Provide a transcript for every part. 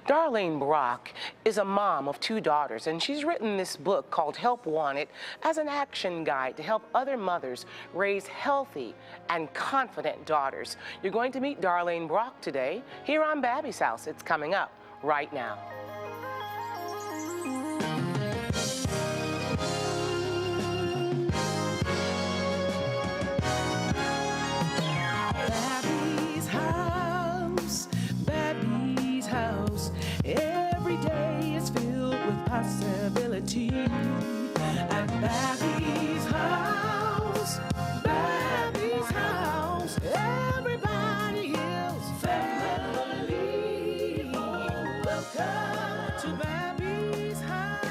Darlene Brock is a mom of two daughters, and she's written this book called Help Wanted as an action guide to help other mothers raise healthy and confident daughters. You're going to meet Darlene Brock today here on Babbie's House. It's coming up right now. Every day is filled with possibility. At Babbie's house, Babbie's house, everybody is family. Welcome to Babbie's house.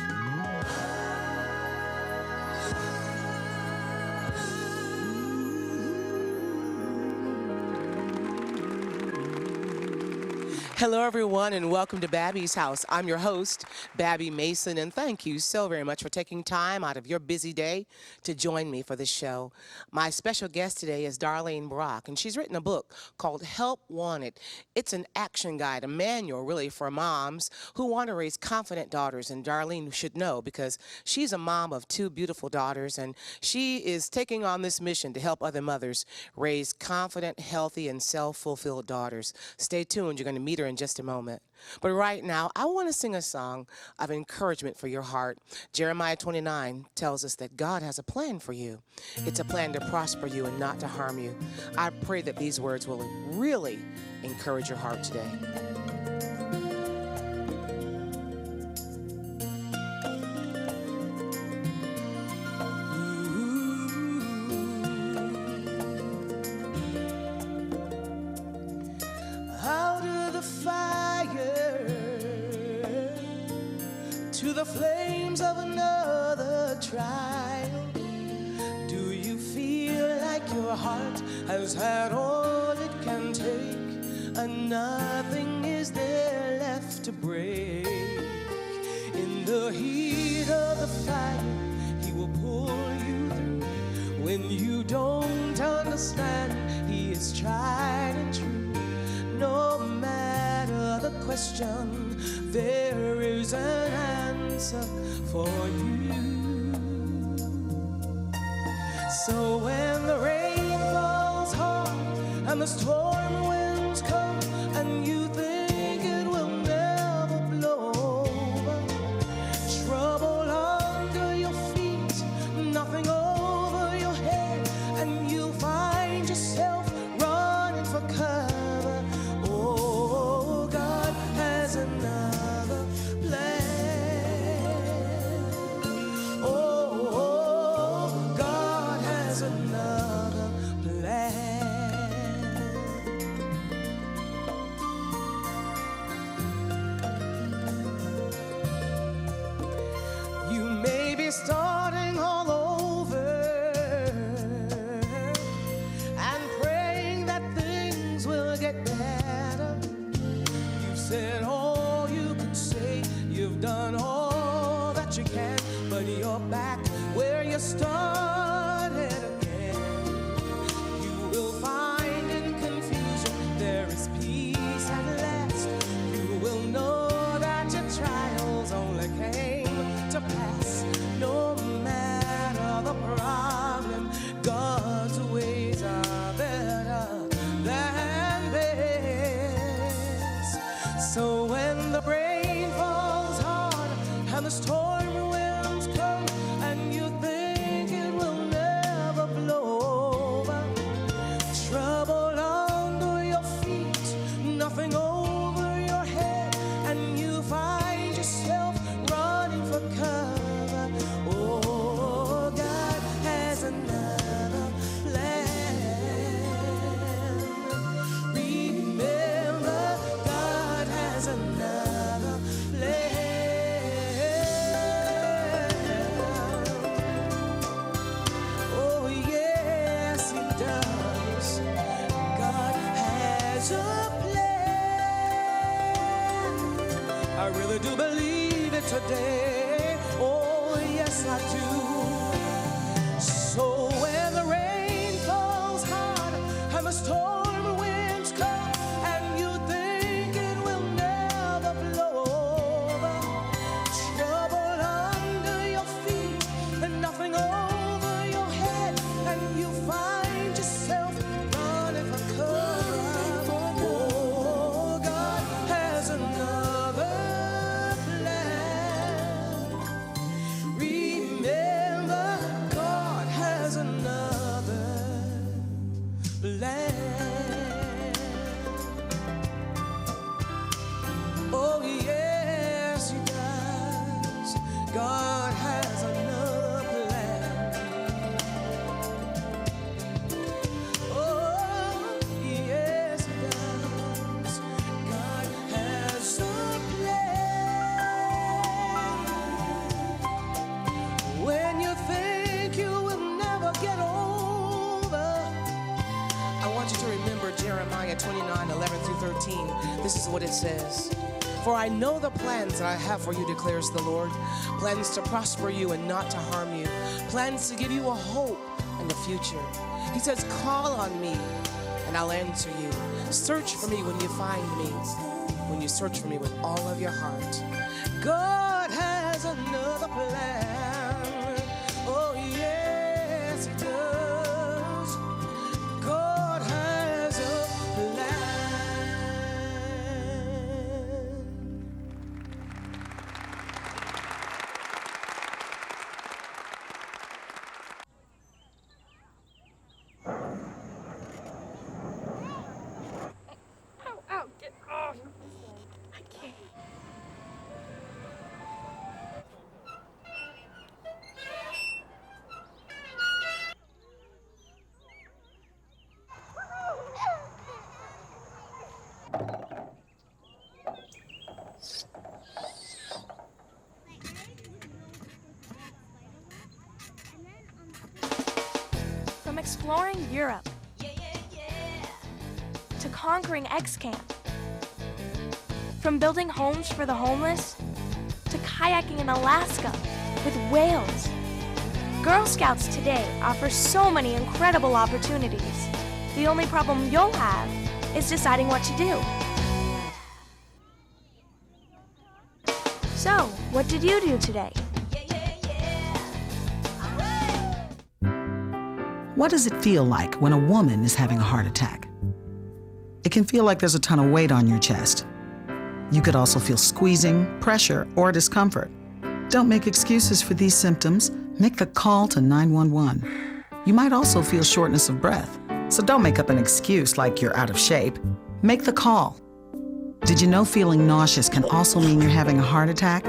Hello, everyone, and welcome to Babbie's House. I'm your host, Babbie Mason, and thank you so very much for taking time out of your busy day to join me for this show. My special guest today is Darlene Brock, and she's written a book called Help Wanted. It's an action guide, a manual really for moms who want to raise confident daughters, and Darlene should know because she's a mom of two beautiful daughters, and she is taking on this mission to help other mothers raise confident, healthy, and self-fulfilled daughters. Stay tuned. You're going to meet her in just a moment. But right now, I want to sing a song of encouragement for your heart. Jeremiah 29 tells us that God has a plan for you. It's a plan to prosper you and not to harm you. I pray that these words will really encourage your heart today. To the flames of another trial. Do you feel like your heart has had all it can take, and nothing is there left to break? In the heat of the fire, He will pull you through. When you don't understand, He is tried and true. No matter the question, there is an answer for you. So when the rain falls hard and the storm winds come and you think it will never blow over, trouble under your feet, nothing over your head, and you'll find yourself running for cover. Oh, God has another plan. Oh, God has another plan. You may be starting all over and praying that things will get better. You've said all you could say, you've done all that you can, but you're back where you started again. You will find in confusion there is peace at last. You will know that your trials only came to pass. No matter the problem, God's ways are better than best. So when the rain falls hard and the storm winds come and you think it will never blow over, trouble under your feet, nothing over your head, and you find yourself running for cover. Oh, God has another plan. Remember, God has another plan. Oh, yes, He does. God has a plan. I really do believe it today. Oh, yes, I do. So when the rain falls hard and the storm winds come and you think it will never blow is what it says. For I know the plans that I have for you, declares the Lord. Plans to prosper you and not to harm you. Plans to give you a hope and a future. He says, call on me and I'll answer you. Search for me when you find me. When you search for me with all of your heart. God has another plan. Oh, yes, he does. God has a plan. Ow, get off. I can't. From exploring Europe to conquering X Camp, from building homes for the homeless to kayaking in Alaska with whales, Girl Scouts today offer so many incredible opportunities. The only problem you'll have is deciding what to do. So, what did you do today? What does it feel like when a woman is having a heart attack? It can feel like there's a ton of weight on your chest. You could also feel squeezing, pressure, or discomfort. Don't make excuses for these symptoms. Make the call to 911. You might also feel shortness of breath, so don't make up an excuse like you're out of shape. Make the call. Did you know feeling nauseous can also mean you're having a heart attack?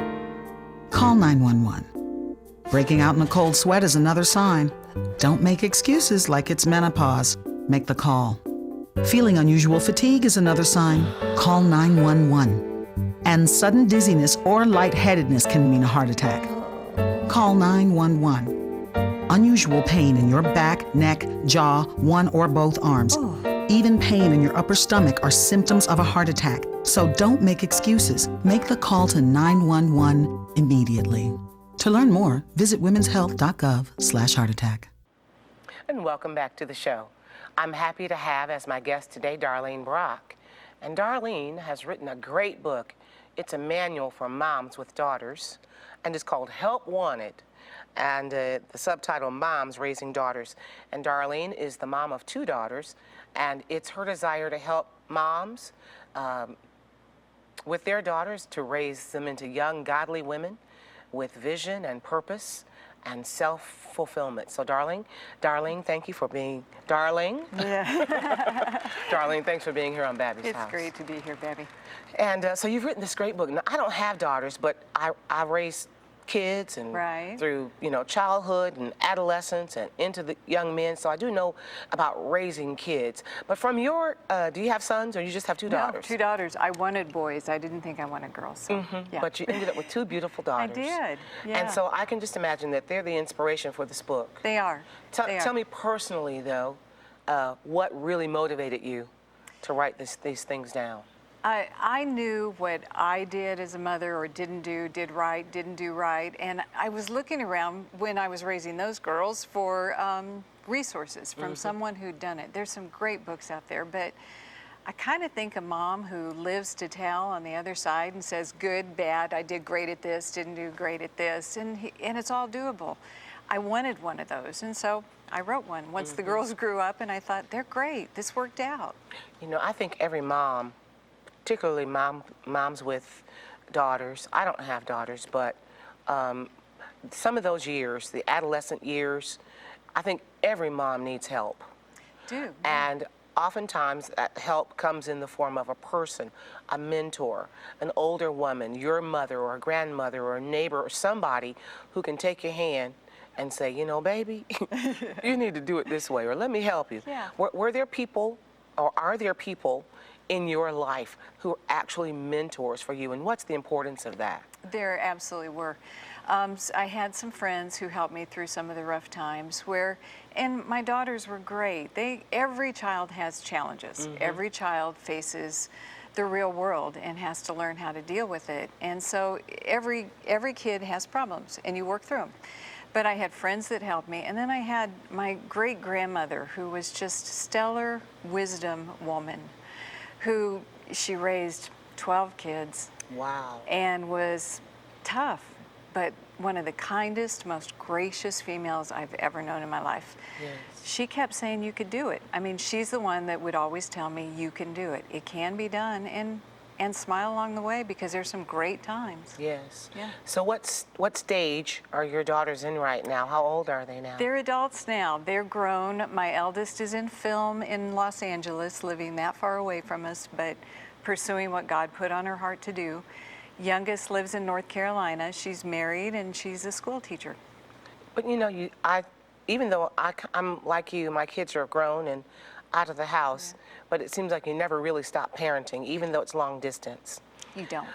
Call 911. Breaking out in a cold sweat is another sign. Don't make excuses like it's menopause. Make the call. Feeling unusual fatigue is another sign. Call 911. And sudden dizziness or lightheadedness can mean a heart attack. Call 911. Unusual pain in your back, neck, jaw, one or both arms. Even pain in your upper stomach are symptoms of a heart attack. So don't make excuses. Make the call to 911 immediately. To learn more, visit womenshealth.gov/heartattack. And welcome back to the show. I'm happy to have as my guest today Darlene Brock. And Darlene has written a great book. It's a manual for moms with daughters, and it's called Help Wanted. And the subtitle, Moms Raising Daughters. And Darlene is the mom of 2 daughters, and it's her desire to help moms with their daughters to raise them into young, godly women with vision and purpose and self-fulfillment. So Darlene, thank you for being, Darlene? Yeah. Darlene, thanks for being here on Babbie's House. It's great to be here, Babbie. And so you've written this great book. Now, I don't have daughters, but I raised kids and Right. through, childhood and adolescence and into the young men. So I do know about raising kids. But from your, do you have sons or you just have 2 daughters? No, 2 daughters. I wanted boys. I didn't think I wanted girls. So, yeah. But you ended up with 2 beautiful daughters. did, yeah. And so I can just imagine that they're the inspiration for this book. They are. They are. Tell me personally, though, what really motivated you to write these things down? I knew what I did as a mother or didn't do, did right, didn't do right. And I was looking around when I was raising those girls for resources from someone who'd done it. There's some great books out there, but I kind of think a mom who lives to tell on the other side and says, good, bad, I did great at this, didn't do great at this, and it's all doable. I wanted one of those, and so I wrote one. Once the girls grew up, and I thought, they're great, this worked out. I think every mom, particularly moms with daughters. I don't have daughters, but some of those years, the adolescent years, I think every mom needs help. And oftentimes that help comes in the form of a person, a mentor, an older woman, your mother or a grandmother or a neighbor or somebody who can take your hand and say, baby, you need to do it this way, or let me help you. Yeah. Were there people, or are there people in your life who are actually mentors for you, and what's the importance of that? There absolutely were. I had some friends who helped me through some of the rough times and my daughters were great. Every child has challenges. Every child faces the real world and has to learn how to deal with it. And so every kid has problems, and you work through them. But I had friends that helped me, and then I had my great-grandmother, who was just stellar wisdom woman, who she raised 12 kids. Wow. And was tough, but one of the kindest, most gracious females I've ever known in my life. Yes. She kept saying you could do it. I mean, she's the one that would always tell me, you can do it. It can be done, and smile along the way, because there's some great times. Yes. Yeah. So what stage are your daughters in right now? How old are they now? They're adults now. They're grown. My eldest is in film in Los Angeles, living that far away from us, but pursuing what God put on her heart to do. Youngest lives in North Carolina. She's married, and she's a school teacher. But you know, even though I'm like you, my kids are grown and out of the house, but it seems like you never really stop parenting, even though it's long distance. You don't.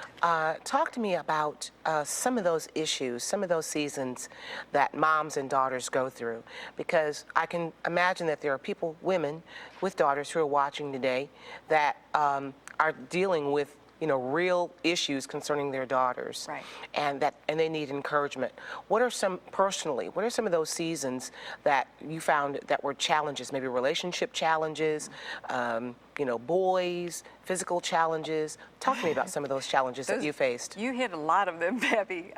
Talk to me about some of those issues, some of those seasons that moms and daughters go through, because I can imagine that there are people, women with daughters who are watching today that are dealing with real issues concerning their daughters, Right. and they need encouragement. What are some of those seasons that you found that were challenges, maybe relationship challenges, boys, physical challenges? Talk to me about some of those challenges that you faced. You hit a lot of them, Babbie.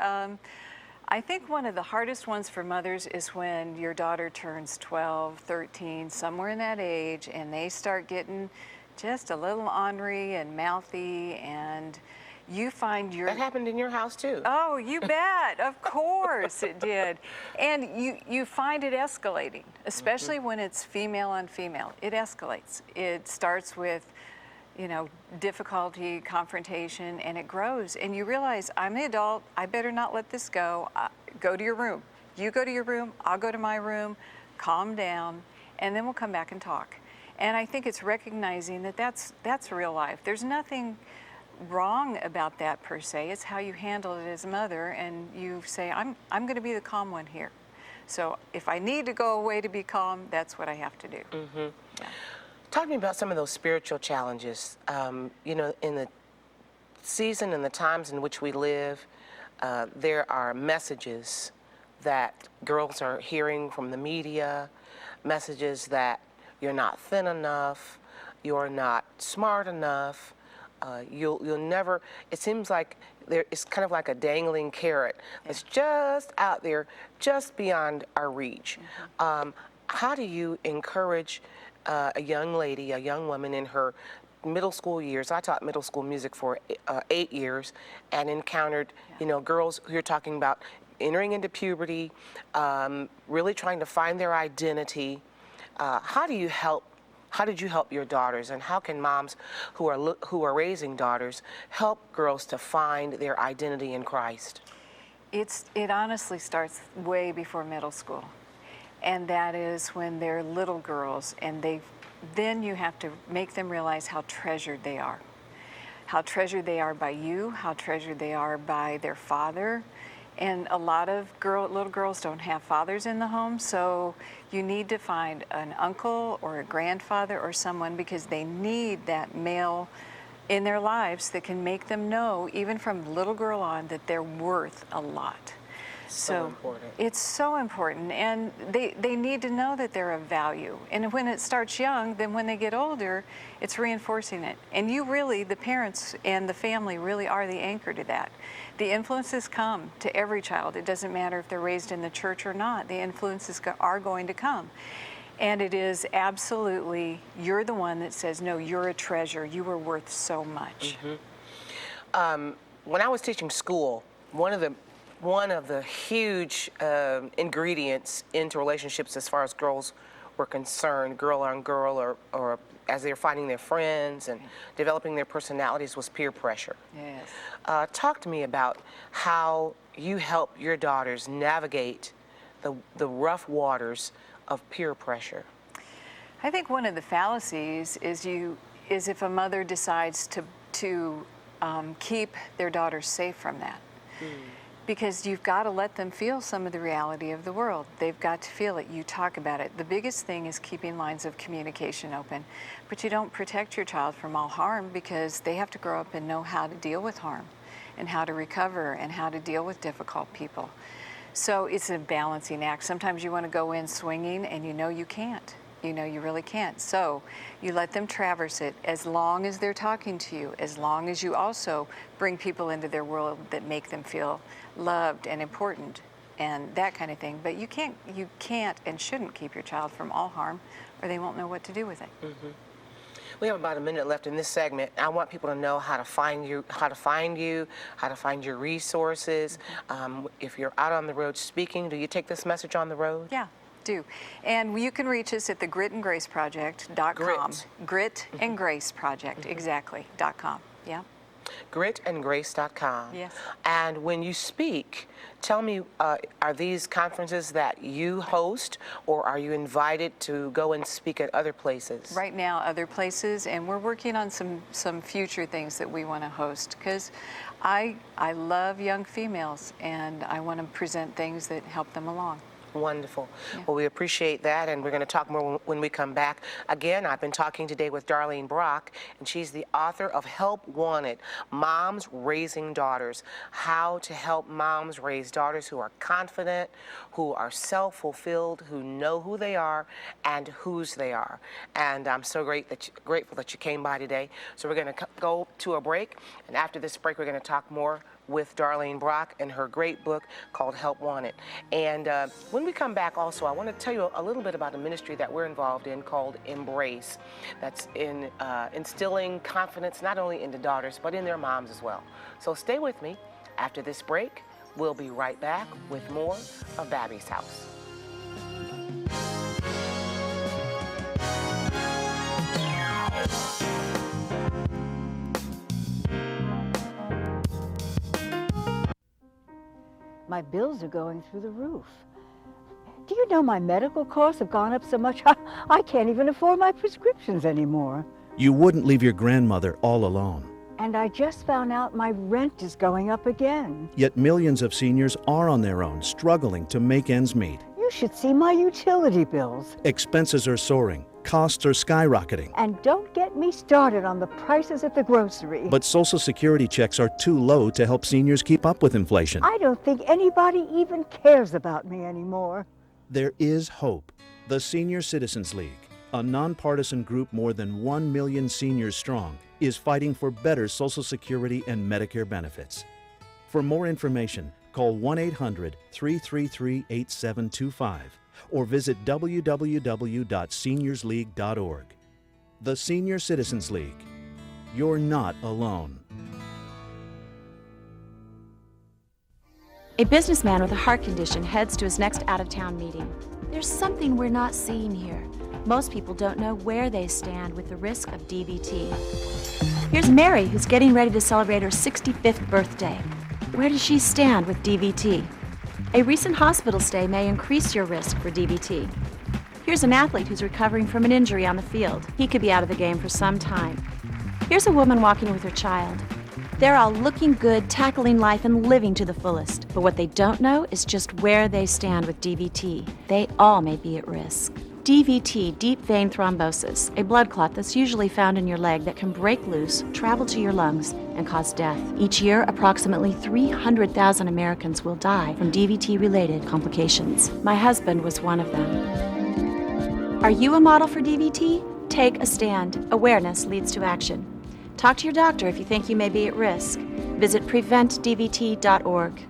I think one of the hardest ones for mothers is when your daughter turns 12, 13, somewhere in that age, and they start getting just a little ornery and mouthy, and you find That happened in your house too. Oh, you bet. Of course it did. And you find it escalating, especially when it's female on female. It escalates. It starts with, difficulty, confrontation, and it grows. And you realize, I'm the adult, I better not let this go. Go to your room. You go to your room, I'll go to my room, calm down, and then we'll come back and talk. And I think it's recognizing that that's real life. There's nothing wrong about that per se. It's how you handle it as a mother, and you say, I'm going to be the calm one here. So if I need to go away to be calm, that's what I have to do. Mm-hmm. Yeah. Talk to me about some of those spiritual challenges. In the season and the times in which we live, there are messages that girls are hearing from the media, messages that you're not thin enough, you're not smart enough, you'll never, it seems like it's kind of like a dangling carrot that's just out there, just beyond our reach. How do you encourage a young lady, a young woman in her middle school years? I taught middle school music for 8 years and encountered, girls who you're talking about entering into puberty, really trying to find their identity. How did you help your daughters, and how can moms who are raising daughters help girls to find their identity in Christ? It honestly starts way before middle school, and that is when they're little girls, and then you have to make them realize how treasured they are. How treasured they are by you, how treasured they are by their father. And a lot of little girls don't have fathers in the home, so you need to find an uncle or a grandfather or someone, because they need that male in their lives that can make them know, even from little girl on, that they're worth a lot. So important. It's so important, and they need to know that they're of value. And when it starts young, then when they get older, it's reinforcing it. And you really, the parents and the family really are the anchor to that. The influences come to every child. It doesn't matter if they're raised in the church or not. The influences are going to come. And it is absolutely, you're the one that says, no, you're a treasure. You are worth so much. Mm-hmm. When I was teaching school, one of the huge ingredients into relationships as far as girls were concerned, girl on girl, or as they're finding their friends and developing their personalities, was peer pressure. Yes. Talk to me about how you help your daughters navigate the rough waters of peer pressure. I think one of the fallacies is if a mother decides to keep their daughters safe from that. because you've got to let them feel some of the reality of the world. They've got to feel it. You talk about it. The biggest thing is keeping lines of communication open. But you don't protect your child from all harm, because they have to grow up and know how to deal with harm and how to recover and how to deal with difficult people. So it's a balancing act. Sometimes you want to go in swinging and you know you can't. You know you really can't. So you let them traverse it as long as they're talking to you, as long as you also bring people into their world that make them feel loved and important and that kind of thing. But you can't and shouldn't keep your child from all harm, or they won't know what to do with it. Mm-hmm. We have about a minute left in this segment. I want people to know how to find you, how to find your resources. If you're out on the road speaking, do you take this message on the road? Yeah, do. And you can reach us at the gritandgraceproject.com. Grit and Grace Project, exactly, .com. Yeah. Gritandgrace.com. Yes. And when you speak, tell me, are these conferences that you host, or are you invited to go and speak at other places? Right now, other places, and we're working on some future things that we want to host, because I love young females, and I want to present things that help them along. Wonderful. Yeah. Well, we appreciate that, and we're going to talk more when we come back. Again, I've been talking today with Darlene Brock, and she's the author of Help Wanted, Moms Raising Daughters, how to help moms raise daughters who are confident, who are self-fulfilled, who know who they are and whose they are. And I'm so grateful that you came by today. So we're going to go to a break, and after this break, we're going to talk more with Darlene Brock and her great book called Help Wanted. And when we come back also, I want to tell you a little bit about a ministry that we're involved in called Embrace, that's in instilling confidence not only into daughters but in their moms as well. So stay with me. After this break, we'll be right back with more of Babbie's House. My bills are going through the roof. Do you know my medical costs have gone up so much I can't even afford my prescriptions anymore? You wouldn't leave your grandmother all alone. And I just found out my rent is going up again. Yet millions of seniors are on their own, struggling to make ends meet. You should see my utility bills. Expenses are soaring. Costs are skyrocketing. And don't get me started on the prices at the grocery. But Social Security checks are too low to help seniors keep up with inflation. I don't think anybody even cares about me anymore. There is hope. The Senior Citizens League, a nonpartisan group more than 1 million seniors strong, is fighting for better Social Security and Medicare benefits. For more information, call 1-800-333-8725 or visit www.seniorsleague.org. The Senior Citizens League. You're not alone. A businessman with a heart condition heads to his next out-of-town meeting. There's something we're not seeing here. Most people don't know where they stand with the risk of DVT. Here's Mary, who's getting ready to celebrate her 65th birthday. Where does she stand with DVT? A recent hospital stay may increase your risk for DVT. Here's an athlete who's recovering from an injury on the field. He could be out of the game for some time. Here's a woman walking with her child. They're all looking good, tackling life, and living to the fullest. But what they don't know is just where they stand with DVT. They all may be at risk. DVT, deep vein thrombosis, a blood clot that's usually found in your leg that can break loose, travel to your lungs, and cause death. Each year, approximately 300,000 Americans will die from DVT-related complications. My husband was one of them. Are you a model for DVT? Take a stand. Awareness leads to action. Talk to your doctor if you think you may be at risk. Visit preventdvt.org.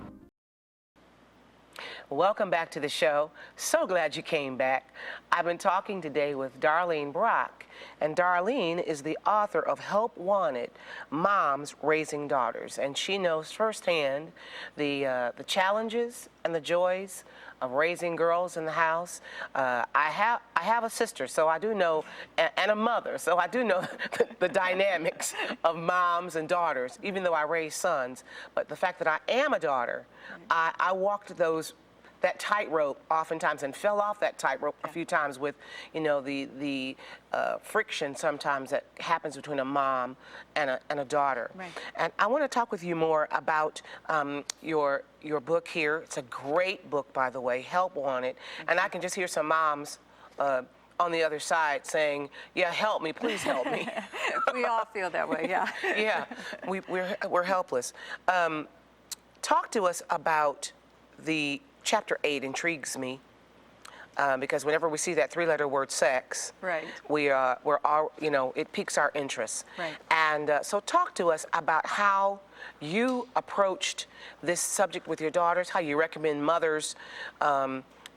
Welcome back to the show. So glad you came back. I've been talking today with Darlene Brock, and Darlene is the author of Help Wanted, Moms Raising Daughters, and she knows firsthand the challenges and the joys of raising girls in the house. I have a sister, so I do know, and a mother, so I do know the dynamics of moms and daughters, even though I raise sons. But the fact that I am a daughter, I walked those that tightrope oftentimes and fell off that tightrope a few times with, the friction sometimes that happens between a mom and a daughter. Right. And I want to talk with you more about your book here. It's a great book, by the way, Help Wanted. And I can just hear some moms on the other side saying, yeah, help me, please help me. We all feel that way, yeah. Yeah, we're helpless. Talk to us about the chapter 8 intrigues me because whenever we see that 3-letter word sex, Right. we're all, it piques our interest. Right. And so talk to us about how you approached this subject with your daughters, how you recommend mothers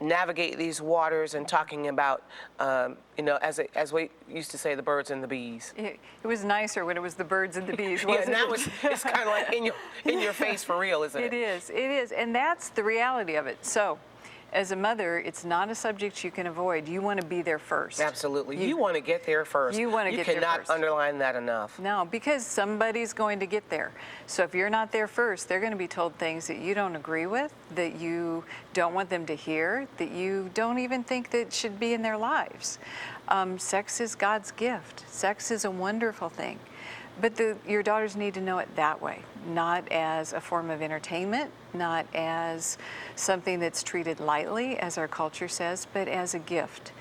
navigate these waters, and talking about, as we used to say, the birds and the bees. It was nicer when it was the birds and the bees, Yeah, wasn't and that it? it's kind of like in your face for real, isn't it? It is, and that's the reality of it. So, as a mother, it's not a subject you can avoid. You want to be there first. Absolutely. You want to get there first. You want to get there first. You cannot underline that enough. No, because somebody's going to get there. So if you're not there first, they're going to be told things that you don't agree with, that you don't want them to hear, that you don't even think that should be in their lives. Sex is God's gift. Sex is a wonderful thing. But your daughters need to know it that way, not as a form of entertainment, not as something that's treated lightly, as our culture says, but as a gift.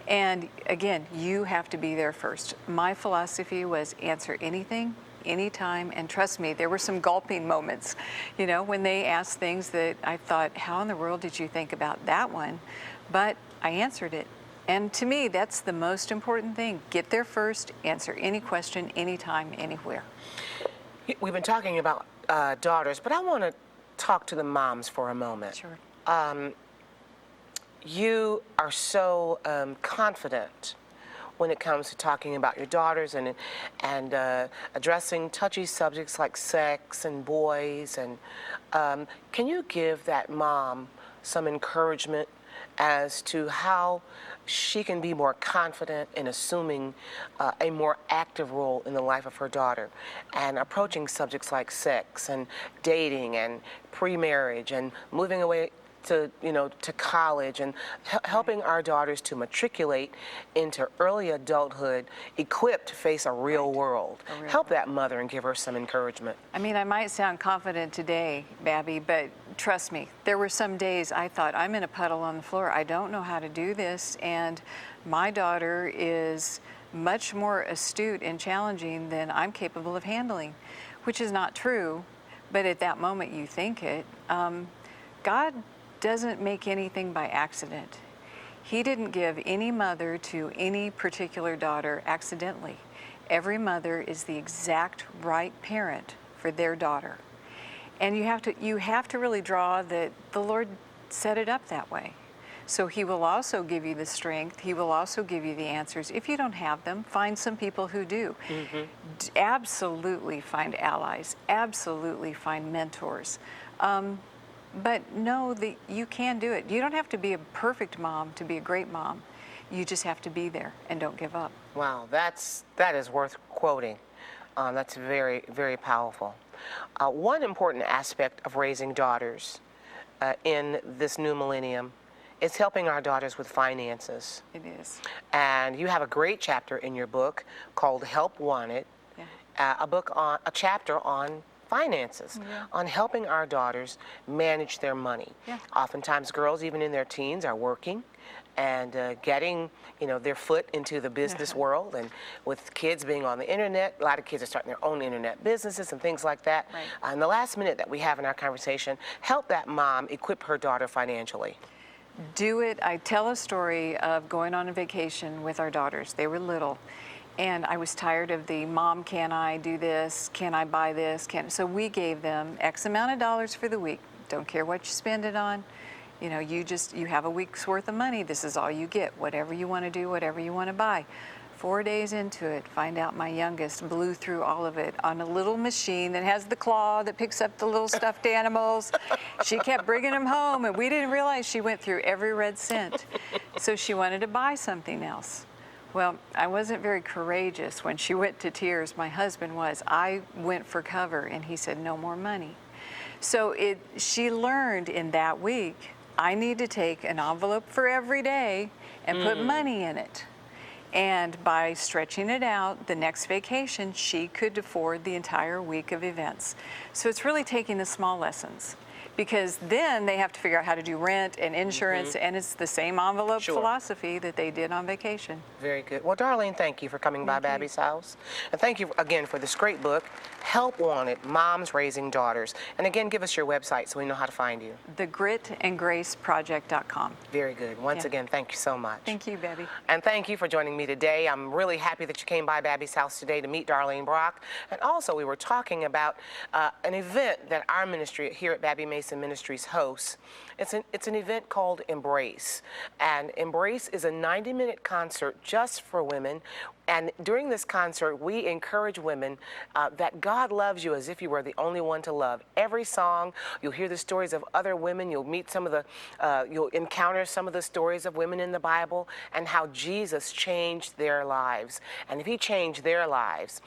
And again, you have to be there first. My philosophy was answer anything, anytime, and trust me, there were some gulping moments, when they asked things that I thought, how in the world did you think about that one? But I answered it. And to me, that's the most important thing. Get there first, answer any question, anytime, anywhere. We've been talking about daughters, but I want to talk to the moms for a moment. Sure. You are so confident when it comes to talking about your daughters and addressing touchy subjects like sex and boys. And can you give that mom some encouragement as to how she can be more confident in assuming a more active role in the life of her daughter and approaching subjects like sex and dating and pre-marriage and moving away to college and helping our daughters to matriculate into early adulthood equipped to face a real world. Help that mother and give her some encouragement. I mean, I might sound confident today, Babbie, but trust me, there were some days I thought, I'm in a puddle on the floor. I don't know how to do this. And my daughter is much more astute and challenging than I'm capable of handling, which is not true, but at that moment you think it. God doesn't make anything by accident. He didn't give any mother to any particular daughter accidentally. Every mother is the exact right parent for their daughter. And you have to really draw that the Lord set it up that way. So he will also give you the strength. He will also give you the answers. If you don't have them, find some people who do. Mm-hmm. Absolutely find allies. Absolutely find mentors. But know that you can do it. You don't have to be a perfect mom to be a great mom. You just have to be there and don't give up. Wow, that is worth quoting. That's very, very powerful. One important aspect of raising daughters in this new millennium is helping our daughters with finances. It is. And you have a great chapter in your book called Help Wanted, a chapter on finances, on helping our daughters manage their money. Yeah. Oftentimes girls, even in their teens, are working and getting their foot into the business world, and with kids being on the internet, a lot of kids are starting their own internet businesses and things like that. Right. In the last minute that we have in our conversation, help that mom equip her daughter financially. Do it. I tell a story of going on a vacation with our daughters. They were little. And I was tired of the, Mom, can I do this? Can I buy this? So we gave them X amount of dollars for the week. Don't care what you spend it on. You have a week's worth of money. This is all you get. Whatever you want to do, whatever you want to buy. 4 days into it, find out my youngest blew through all of it on a little machine that has the claw that picks up the little stuffed animals. She kept bringing them home, and we didn't realize she went through every red cent. So she wanted to buy something else. Well, I wasn't very courageous when she went to tears. My husband was. I went for cover, and he said, no more money. So she learned in that week I need to take an envelope for every day and put money in it. And by stretching it out, the next vacation, she could afford the entire week of events. So it's really taking the small lessons, because then they have to figure out how to do rent and insurance, and it's the same envelope philosophy that they did on vacation. Very good. Well, Darlene, thank you for coming by Babbie's house. And thank you again for this great book, Help Wanted, Moms Raising Daughters. And again, give us your website so we know how to find you. thegritandgraceproject.com. Very good. Once again, thank you so much. Thank you, Babbie. And thank you for joining me today. I'm really happy that you came by Babbie's house today to meet Darlene Brock. And also, we were talking about an event that our ministry here at Babbie Mason Ministries hosts. It's an event called Embrace. And Embrace is a 90-minute concert just for women. And during this concert, we encourage women that God loves you as if you were the only one to love. Every song, you'll hear the stories of other women. You'll meet some of the, you'll encounter some of the stories of women in the Bible and how Jesus changed their lives. And if he changed their lives,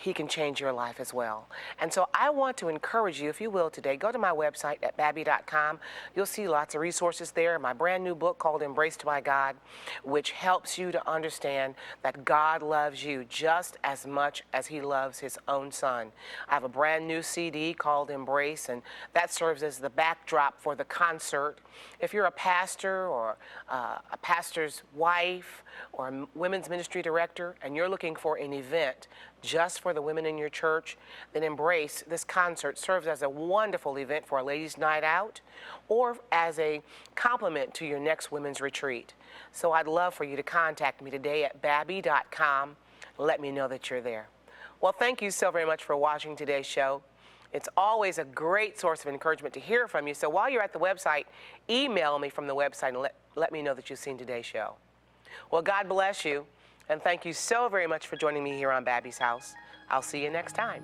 he can change your life as well. And so I want to encourage you, if you will, today, go to my website at babbie.com. You'll see lots of resources there. My brand new book called Embraced by God, which helps you to understand that God loves you just as much as he loves his own son. I have a brand new CD called Embrace, and that serves as the backdrop for the concert. If you're a pastor or a pastor's wife or a women's ministry director and you're looking for an event just for the women in your church, then Embrace, this concert, serves as a wonderful event for a ladies' night out or as a complement to your next women's retreat. So I'd love for you to contact me today at babbie.com. Let me know that you're there. Well, thank you so very much for watching today's show. It's always a great source of encouragement to hear from you. So while you're at the website, email me from the website and let me know that you've seen today's show. Well, God bless you. And thank you so very much for joining me here on Babbie's House. I'll see you next time.